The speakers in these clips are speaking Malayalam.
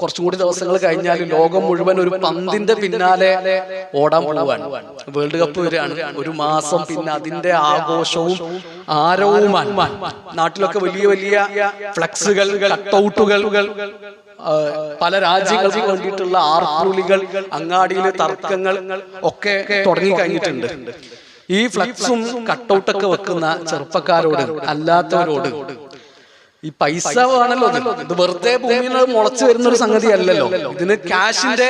കുറച്ചും കൂടി ദിവസങ്ങൾ കഴിഞ്ഞാൽ ലോകം മുഴുവൻ ഒരു പന്തിന്റെ പിന്നാലെ ഓടാൻ പോവാണ്. വേൾഡ് കപ്പ് വരികയാണ്. ഒരു മാസം പിന്നെ അതിന്റെ ആഘോഷവും ആരവവുമാണ്. നാട്ടിലൊക്കെ വലിയ വലിയ ഫ്ലക്സുകൾ, കട്ടൗട്ടുകൾ, പല രാജ്യങ്ങൾക്ക് വേണ്ടിയിട്ടുള്ള ആർപ്പുളികൾ, അങ്ങാടിയിലെ തർക്കങ്ങൾ ഒക്കെ തുടങ്ങി കഴിഞ്ഞിട്ടുണ്ട്. ഈ ഫ്ലക്സും കട്ടൗട്ടൊക്കെ വെക്കുന്ന ചെറുപ്പക്കാരോട്, അല്ലാത്തവരോട് ഈ പൈസ വേണല്ലോ, ഇത് വെറുതെ ഭൂമിയിൽ മുളച്ചു വരുന്ന ഒരു സംഗതി അല്ലല്ലോ. ഇതിന് ക്യാഷിന്റെ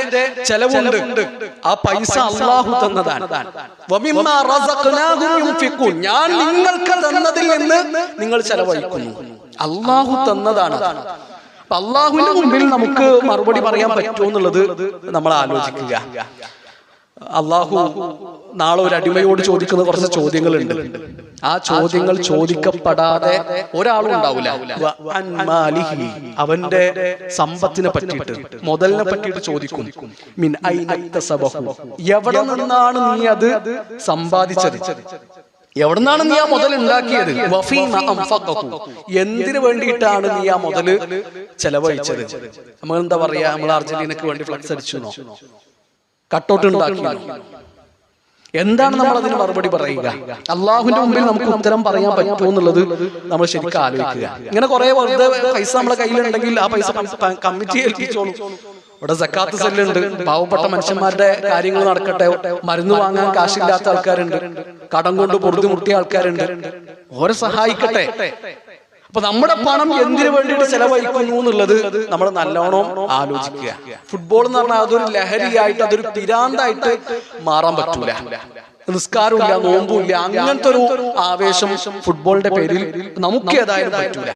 ചെലവുണ്ട്. ആ പൈസ അള്ളാഹു തന്നതാണ്. ഞാൻ നിങ്ങൾക്ക് തന്നതിൽ നിന്ന് നിങ്ങൾ ചെലവഴിക്കുന്നു. അള്ളാഹു തന്നതാണ്. അള്ളാഹുവിന്റെ മുമ്പിൽ നമുക്ക് മറുപടി പറയാൻ പറ്റുമോ എന്നുള്ളത് നമ്മൾ ആലോചിക്കുക. അള്ളാഹു നാളെ ഒരു അടിമയോട് ചോദിക്കുന്ന കുറച്ച് ചോദ്യങ്ങളുണ്ട്. ആ ചോദ്യങ്ങൾ ചോദിക്കപ്പെടാതെ ഒരാളും ഉണ്ടാവില്ല. അവന്റെ സമ്പത്തിനെ പറ്റിയിട്ട്, മുതലിനെ പറ്റിയിട്ട് ചോദിക്കും. എവിടെ നിന്നാണ് നീ അത് സമ്പാദിച്ചത്? എവിടെ നിന്നാണ് നീ ആ മുതൽ ഉണ്ടാക്കിയത്? എന്തിനു വേണ്ടിയിട്ടാണ് നീ ആ മുതല് ചെലവഴിച്ചത്? നമ്മൾ എന്താ പറയാ, നമ്മൾ അർജന്റീനക്ക് വേണ്ടി ഫ്ലക്സ് അടിച്ചു, കട്ടൗട്ട് ഉണ്ടാക്കി, എന്താണ് നമ്മൾ അതിന് മറുപടി പറയുക? അള്ളാഹുവിന്റെ മുമ്പിൽ നമുക്ക് ഉത്തരം പറയാൻ പറ്റുമോ എന്നുള്ളത് നമ്മൾ ശരിക്കും ആലോചിക്കുക. ഇങ്ങനെ കുറെ വെറുതെ പൈസ നമ്മളെ കയ്യിലുണ്ടെങ്കിൽ ആ പൈസ കമ്മിറ്റി ഏൽപ്പിച്ചോളൂ. ഇവിടെ സക്കാത്ത് സെല്ലുണ്ട്, പാവപ്പെട്ട മനുഷ്യന്മാരുടെ കാര്യങ്ങൾ നടക്കട്ടെ. മരുന്ന് വാങ്ങാൻ കാശില്ലാത്ത ആൾക്കാരുണ്ട്, കടം കൊണ്ട് പൊറുതി മുട്ടിയ ആൾക്കാരുണ്ട്, ഓരെ സഹായിക്കട്ടെ. അപ്പൊ നമ്മുടെ പണം എന്തിനു വേണ്ടിയിട്ട് ചെലവഴിക്കുന്നു എന്നുള്ളത് നമ്മൾ നല്ലോണം ആലോചിക്കുക. ഫുട്ബോൾ എന്ന് പറഞ്ഞാൽ അതൊരു ലഹരിയായിട്ട്, അതൊരു പിരാന്തായിട്ട് മാറാൻ പറ്റൂല. നിസ്കാരമില്ല, നോമ്പുമില്ല, അങ്ങനത്തെ ഒരു ആവേശം ഫുട്ബോളിന്റെ പേരിൽ നമുക്ക് ഏതായാലും പറ്റൂല.